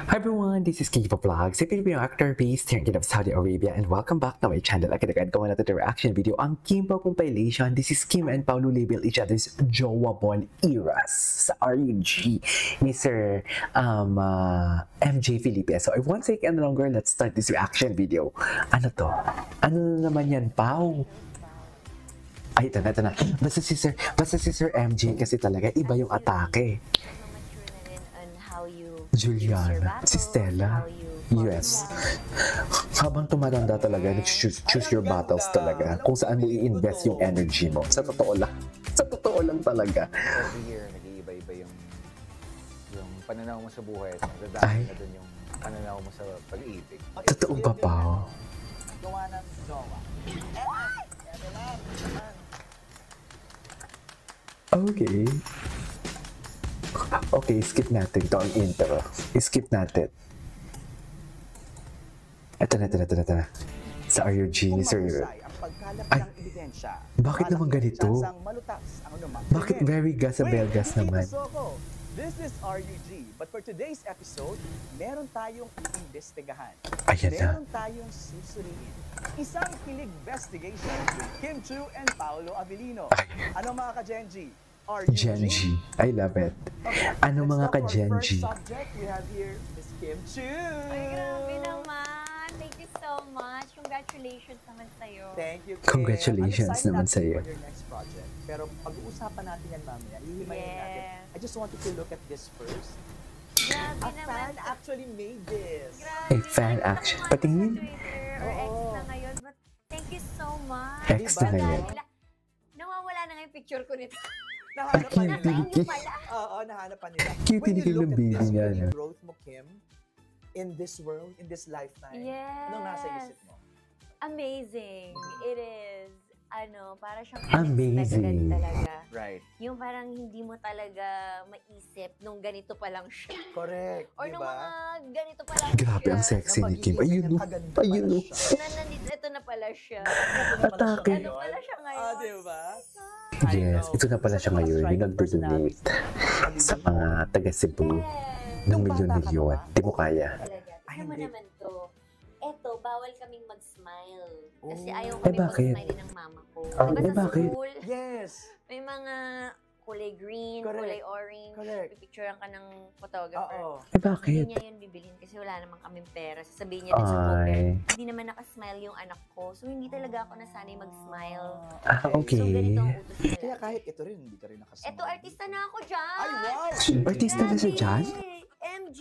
Hi everyone, this is Kiva Vlogs, a Filipino actor based here in Kingdom of Saudi Arabia, and welcome back to my channel. Agad-agad gawa natin the reaction video ang Kim compilation. This is Kim and Paulo label each other's jowa ball eras sa RUG ni Sir MJ Felipe. So I won't take any longer, let's start this reaction video. Ano to? Ano naman yan, Pau? Ay, ito na. Basta si Sir MJ kasi talaga iba yung atake. Juliana, si Stella, yes. Habang tumatanda talaga, choose your battles talaga. Kung saan mo i-invest yung energy mo. Sa totoo lang talaga. Every year, nag-iiba-iba yung pananaw mo sa buhay. Nadadaan na dun yung pananaw mo sa pag-ibig. Totoo ba, Pao? Gawa ng jowa. Okay. Okay, skip natin ito ang intro. Skip natin. Ito na. Sa RUG ni Sir. Ay, bakit naman ganito? Bakit very gas sa Belgas naman? This is RUG, but for today's episode, meron tayong iimbestigahan. Ayan na. Meron tayong susuriin. Isang kilig investigation with Kim Chu and Paolo Avellino. Ano mga ka-Genji? Genji. I love it. Okay, ano mga First ka-Genji? subject we have here is Kim Chu. Ay, grabe naman. Thank you so much. Congratulations naman sa'yo. Thank you, Kim. Congratulations I'm excited naman sa'yo. for your next project. Pero pag-uusapan natin yan mamaya. Hihimayin natin. I just wanted to look at this first. Grabe A naman. fan actually made this. Grabe. A fan action. Patingin. Or X na ngayon. But thank you so much. X na ngayon. Nawawala na nga yung picture ko nito. Nahanap pa Nasa nila. inyo pala. Oo, nahanap pa nila. Cute When ni you Kim look ng at baby this, niya, when you no? growth mo, Kim, in this world, in this lifetime, Yes. anong nasa isip mo? Amazing. It is. Para siyang Amazing. unexpected talaga. Right. Yung parang hindi mo talaga maisip nung ganito pa lang siya. Correct. Or nung mga ganito pa lang Grabe, siya. ang sexy ni Kim. Ayun o. Ayun o. Ito na pala siya. Atake. Ano pala siya ngayon? Ah, diba? Yes, ito na pala siya ngayon. Yung nag-donate sa mga taga-Cebu ng milyon-milyon. Di mo kaya. Talaga. Ano mo naman to? Eto, bawal kaming mag-smile. Kasi Oh. ayaw Eh, kami bakit? mag-smile ng mama ko. Ah, Diba eh, sa bakit? school, Yes. may mga kulay green, Correct. kulay orange, Correct. pipicturean ka ng photographer. Oo. Eh, bakit? Hindi niya yun bibilin kasi wala namang kaming pera. Sasabihin niya din sa poker, Ay. hindi naman nakasmile yung anak ko. So, hindi talaga ako nasanay mag-smile. Ah, So, okay. ganito ang utos nila. Kaya kahit ito rin, hindi ka rin nakasama. Eto, artista na ako dyan! Ay, wow! Artista na siya dyan? MJ!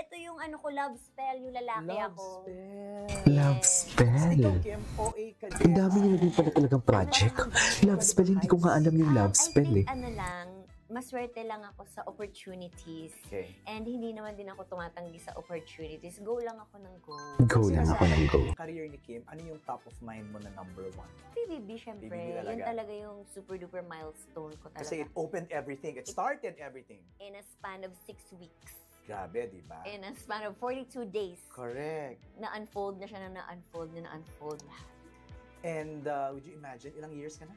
Ito yung love spell, yung lalaki Love ako. spell. Love spell. Ikaw, Kim, OA ka din. Ang dami niya naging pala talagang project. Love spell, hindi ko nga alam yung love spell I eh. think maswerte lang ako sa opportunities. Okay. And hindi naman din ako tumatanggi sa opportunities. Go lang ako ng go. Go lang ako ng go. Career ni Kim, ano yung top of mind mo na number one? PBB, syempre. PBB talaga. Yun talaga yung super duper milestone ko talaga. Kasi it opened everything. It started everything. In a span of 6 weeks. Grabe, di ba? In a span of 42 days. Correct. Na-unfold na siya na-unfold lahat. And would you imagine, ilang years ka na?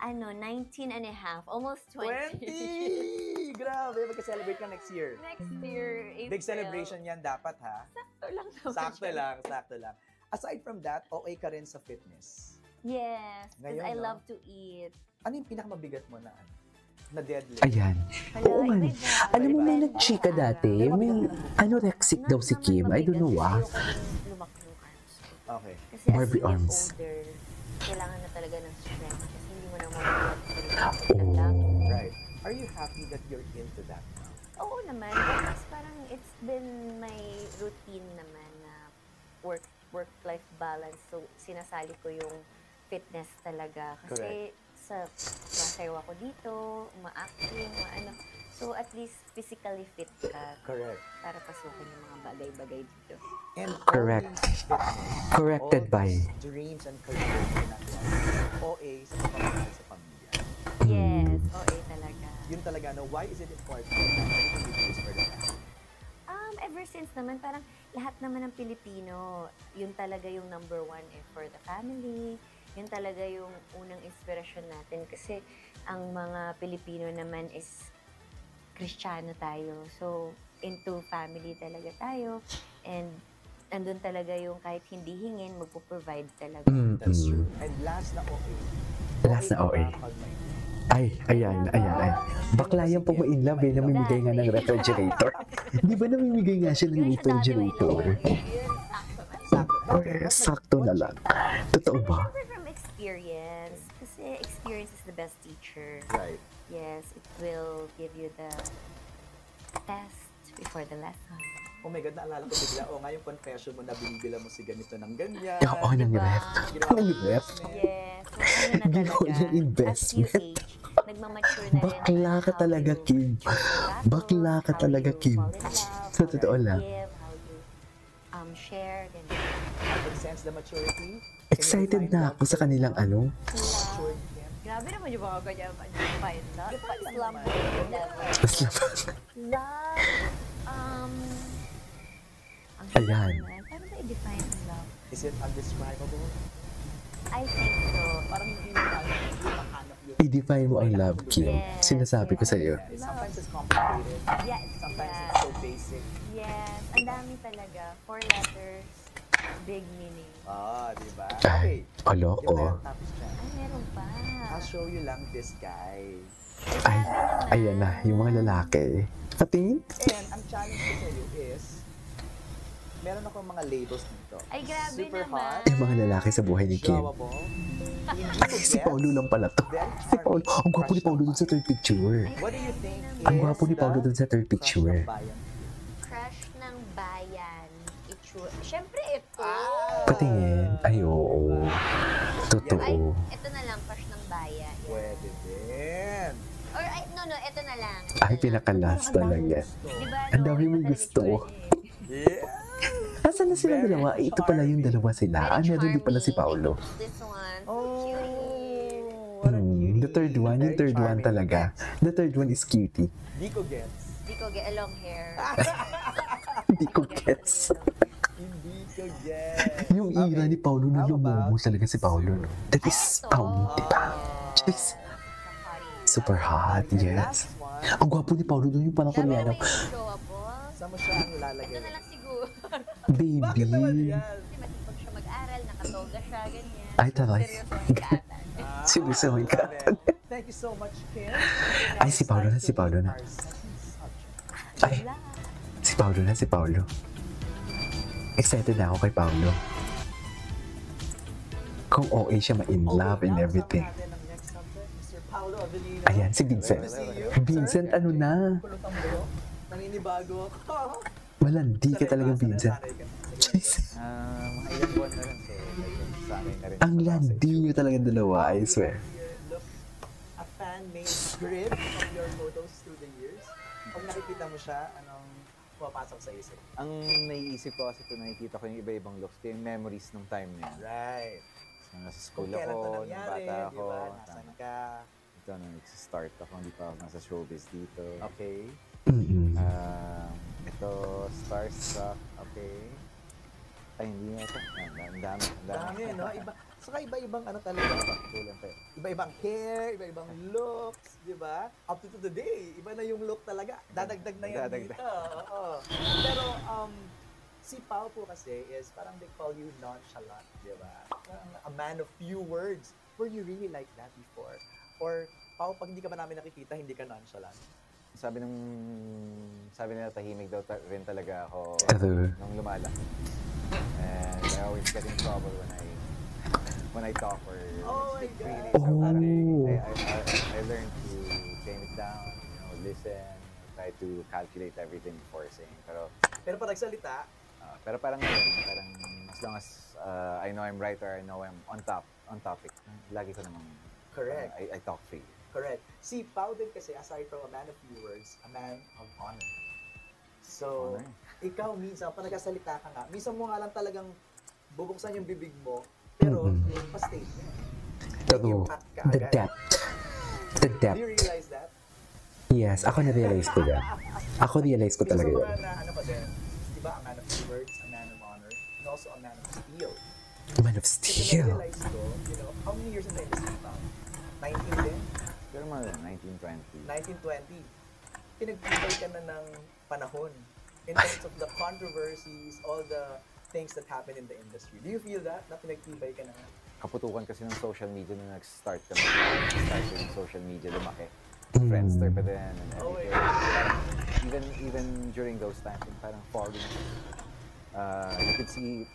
19 and a half. Almost 20. 20! Grabe, magka-celebrate ka next year. Next year, April. Big celebration yan dapat, ha? Sakto lang naman Sakto siya. sakto lang. Aside from that, okay ka rin sa fitness. Yes, because Ngayon, I no? love to eat. Ano yung pinakamabigat mo na na deadlift? Ayan. Oo nga. Alam mo, may nag-chika dati. May anorexic daw si Kim. I don't know ah. Okay. Kasi Barbie as you get arms. older, kailangan na talaga ng strength kasi hindi mo na mabuhat Oh. Right. Are you happy that you're into that now? Oo naman. Because parang it's been my routine naman na work-life balance. So, sinasali ko yung fitness talaga. Kasi sasayaw ako dito, uma-acting, So, at least physically fit ka Correct. para pasukin yung mga bagay-bagay dito. And Correct. all these fitness, Corrected all by. these dreams and careers na nasa OA sa pamamahay sa pamilya. Yes, OA talaga. Yun talaga, no? Why is it important that everything you do is for the family? Ever since naman, parang lahat naman ng Pilipino, yun talaga yung number one for the family. Yun talaga yung unang inspirasyon natin. Kasi ang mga Pilipino naman is Kristiyano tayo. So, into family talaga tayo. And andun talaga yung kahit hindi hingin, magpo-provide talaga. That's true. And last na OA. Last na OA. Pag may Ay. Bakla yan pag ma-inlove eh, namimigay nga ng refrigerator. Di ba namimigay nga siya ng refrigerator? Okay, sakto na lang. Totoo ba? Siyempre from experience. Kasi experience is the best teacher. Right. Yes, it will give you the test before the lesson. Oh my God, naalala ko bigla. O nga yung confession mo na binibila mo si ganito ng ganyan. Oo, ng ref. Ng ref. Yes. So, ano na Ginawa talaga, niyang investment. as you age, nagmamature na rin. Bakla ka talaga, Kim. Bakla ka talaga, Kim. Sa totoo lang. How you share, ganyan. I can sense the maturity. Excited na ako sa kanilang ano. Matured Kim. Grabe naman yung mga ganyan. Find love. Define Slum naman. level. Love, ang Ayan. paano ba i-define ang love? Is it undescribable? I think so. Parang hindi mo mahanap yun. I-define mo ang love, Kim. Sinasabi ko sa iyo. Sometimes it's complicated. Yeah, Sometimes yeah. it's so basic. Yes, ang dami talaga. 4 letters, big meaning. Di ba? Ay, Okay. oloko. Yung tapos dyan. Ay, meron pa. I'll show you lang this guy. Ay, ayan na, yung mga lalaki. Patingin? And ang challenge ko sa'yo is, meron akong mga labels dito. Ay, grabe Super naman. hot, Yung mga lalaki sa buhay ni Kim. showable, Ay, si Paulo lang pala to. Si Paulo. Ang gwapo ni Paulo dun sa third picture. What do you think Ang is gwapo ni Paulo the dun sa third crush picture. ng bayan? Crush ng bayan. Siyempre ito. Patingin. Ay, oo. Ay, Totoo. ito na lang, crush ng bayan. Yeah. Pwede din. Or, no, ito na lang. Ay, pinaka-last talaga. Diba, Ang dami mong gusto. Yeah. Asan na sila Very dalawa? Eh, ito pala yung dalawa sila. Ah, meron din pala si Paulo. This one, Oh, cutie. what a cutie. The third one, yung Very third one charming. talaga. The third one is cutie. Di ko gets. Di ko get a long hair. Hindi ko gets. Hindi ko gets. Yung ira ni Paulo na lumomo talaga si Paulo. No? That is Paulo, di ba? Jeez. Super hot, yes. Last one. Ang gwapo ni Paulo doon yung parang Koreano. Saan mo siya ang Ito lalagay? na lang siguro. Baby. Bakit naman yan? Kasi matipag siya mag-aral, nakatoga siya, ganyan. Ay, taray. Seryoso ang ikatan. Seryoso ang ikatan. Thank you so much, Kim. Ay, si Paulo na, si Paulo na. Our second subject. Ay, si Paulo na, si Paulo. Excited na ako kay Paulo. Kung OA siya ma-in love and everything. Natin ang next subject, Mr. Paulo Avelino. Ayan, si Vincent. Good to see you, Vincent, sir. ano na? Kulot ang buhok. Naninibago ako. Malandi ka talagang Sanay Vincent. ka. Jeez. Mga ilang buwan na rin. So, medyo sanay na rin. Ang ako sa landi nyo talagang dalawa, I swear. Look, a fan-made grid of your photos through the years. Pag nakikita mo siya, anong pumapasok sa isip? Ang naiisip ko kasi kung nakikita ko yung iba-ibang looks, ko yung memories ng time na yun. Right. So, nasa school Kung kailan ako, ito nung nangyari, bata ako. di ba? Nasaan ka? Ito, nung nag-start ako, hindi pa ako nasa showbiz dito. Okay. Mm-mm. Ito, Starstruck, okay. Ay, hindi na ito. Ang dami. Dami, no? Iba, saka iba-ibang ano talaga. Kulang pa. Iba-ibang hair, iba-ibang looks, di ba? Up to today, iba na yung look talaga. Dadagdag na yan Dadagdag. dito. Oo. Pero, si Pao po kasi is parang they call you nonchalant, di ba? Parang a man of few words. Were you really like that before? Or, Pao, pag hindi ka ba namin nakikita, hindi ka nonchalant? Sabi nila tahimik daw rin talaga ako True. nung lumalaki. And I always get in trouble when I talk or Oh my speak God. freely. Oh. So parang I learned to tame it down, listen, try to calculate everything before saying. Pero pag nagsalita, Pero parang yun, parang as long as I know I'm right or I know I'm on topic, lagi ko namang correct. I talk freely. Correct. Si Pao din kasi, aside from a man of few words, a man of honor. So, Honor. ikaw minsan, pag nagkasalita ka nga, minsan mo nga lang talagang bubuksan yung bibig mo, pero pa-statement. True. The depth. The Do depth. you realize that? Yes, ako na-realize ko yan. Ako realize ko talaga Minsan yan. mga na, ano pa din, also a man of steel. Man of Kasi Steel. na-realize ko, how many years in the industry pa? 19 din? Pero mga 1920. 1920. Pinagtibay ka na ng panahon in terms of the controversies, all the things that happen in the industry. Do you feel that? Na pinagtibay ka na? Kaputukan kasi ng social media na nag-start kami. Nag-start yung social media, lumaki. Friendster pa din and Oh, everything. wait. Even during those times, yung parang falling, you could see,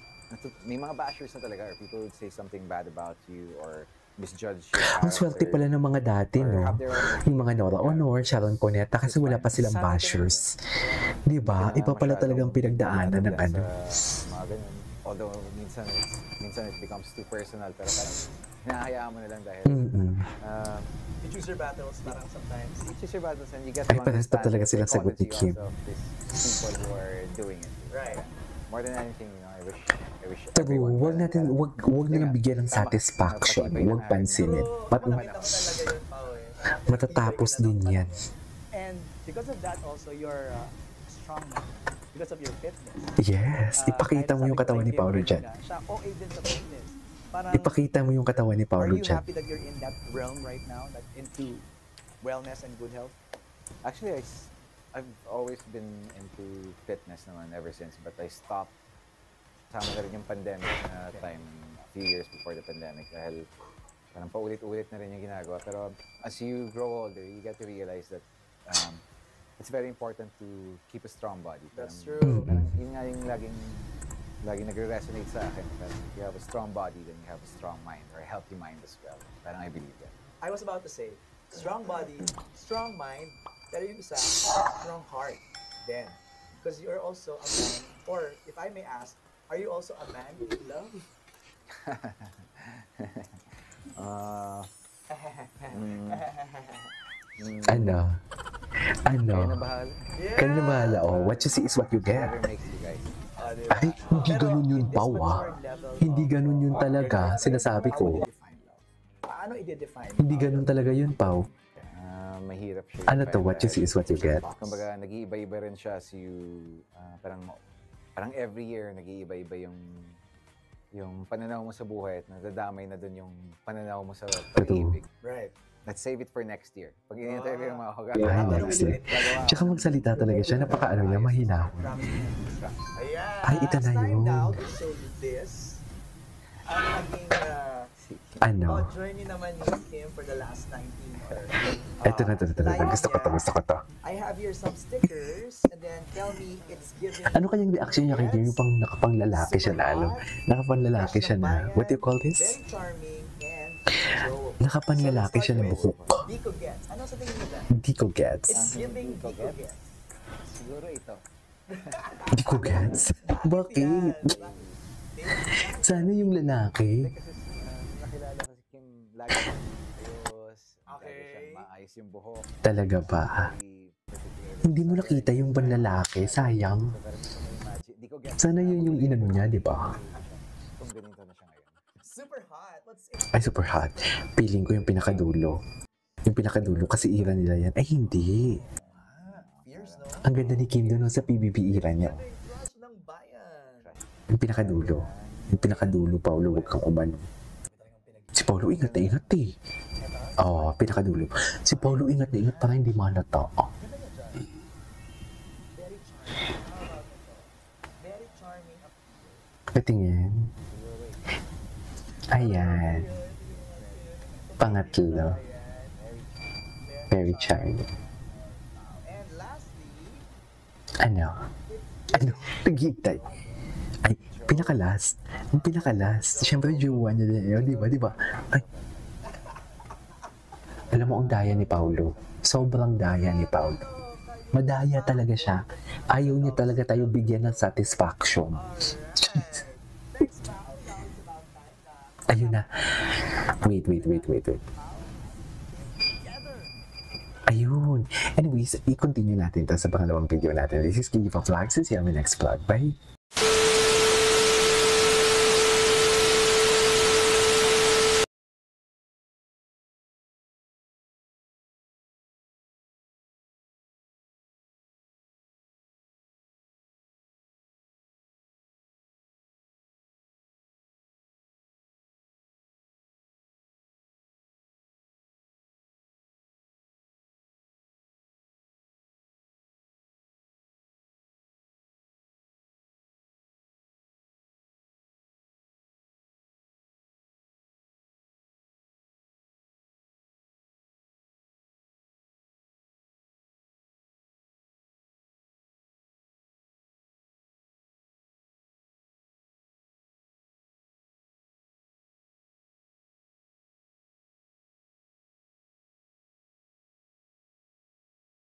may mga bashers na talaga, or people would say something bad about you, or misjudge your Ang swerte pala ng mga dati, or no? have their own Yung mga Nora Honor, Sharon Cuneta, kasi wala pa silang bashers. Di ba? Iba pala talagang pinagdaanan ng ano. Mga ganyan. Although, minsan it becomes too personal, pero parang hinahayaan mo na lang dahil You choose your battles parang sometimes. you choose your battles and you get Ay, to parehas pa understand talaga the silang sagot ni psychology Kim. also of these people who are doing it. Right. More than anything, I wish Pero everyone wag had natin, that. wag nilang bigyan ng satisfaction. Wag pansinin. Makita ko talaga yun, Pao, eh. Matatapos din yan. And because of that also, you're strong man. Because of your fitness. Yes, ipakita mo yung katawan ni Paolo dyan. Siya, OA din sa fitness. Parang, Ipakita mo yung katawan ni are Paolo you dyan. happy that you're in that realm right now? That into wellness and good health? Actually, I've always been into fitness naman ever since, but I stopped. Sama na rin yung pandemic na time, a few years before the pandemic, dahil parang paulit-ulit na rin yung ginagawa. Pero as you grow older, you get to realize that it's very important to keep a strong body. That's Parang- true. Parang yun nga yung laging nagre-resonate sa akin. Parang if you have a strong body, then you have a strong mind, or a healthy mind as well. Parang I believe that. I was about to say, strong body, strong mind, pero yung isa, strong heart. Then, because you're also a man, or if I may ask, are you also a man in love? Ano? Kaya na Ano? bahala. Kaya na bahala, oh. What you see is what you get. Whatever makes you guys. Diba? Ay, hindi Pero ganun yun, in this Pao, ah. mature level Hindi of- ganun yun talaga, sinasabi ko. Paano i-define? Hindi ganun talaga yun, Pao. Mahirap siya. Ano to, i-define what you see dahil- is what you get. Kumbaga, nag-iiba-iba rin siya as you, parang every year, nag-iiba-iba yung pananaw mo sa buhay at nadadamay na dun yung pananaw mo sa pag-ibig. Right. Let's save it for next year. Pag in-interview yung mga Ay, kagagawa. next year. Tsaka magsalita talaga siya, napaka-ano niya, mahinahon. Ayan. Ay, ito na It's time yun. now to show you this. Ang naging Ano? journey naman ni Kim for the last 19 or Ito na, ito na. live Gusto ko to, niya. gusto ko to. I have here some stickers and then tell me it's giving Ano kanyang reaction niya kay Kim? Yung pang nakapanglalaki siya na, ano? Nakapanglalaki siya na, what do you call this? very charming and Joe. Nakapanglalaki siya na buhok. Dico gets. Ano sa tingin mo dyan? Hindi ko It's gets. giving Dico gets. Siguro ito. Hindi ko gets. Bakit? Sana yung lalaki. Kasi nakilala ko si Kim, lagi siyang ayos, lagi siyang maayos yung buhok. Talaga ba? Hindi mo nakita yung panlalaki, sayang. Di ko get Sana yun yung inano niya, di ba? kung ganito na siya ngayon. Super hot. Let's Ay, super hot. Feeling ko yung pinakadulo. Yung pinakadulo kasi era nila yan. Ay, hindi. fierce, no? Ang ganda ni Kim doon sa PBB era niya. Crush ng bayan. Yung pinakadulo. Yung pinakadulo, Paulo, huwag kang umano. Si Paulo, ingat na ingat eh. Oo, pinakadulo. Si Paulo, ingat na ingat para hindi malata. Very charming. How about ito? Very charming appeal. Patingin. Ayan. Pangatlo. Very charming. And lastly, Ano? Ano? Naghihintay. Ay, pinaka-last. Ang pinaka-last. Siyempre, jowa niya din yun, di ba? Di ba? Ay. Alam mo, ang daya ni Paulo. Sobrang daya ni Paulo. Madaya talaga siya. Ayaw niya talaga tayo bigyan ng satisfaction. Ayun na. Wait. Ayun. Anyways, i-continue natin to sa pangalawang video natin. This is Kiki Vlogs. See you on my next vlog. Bye!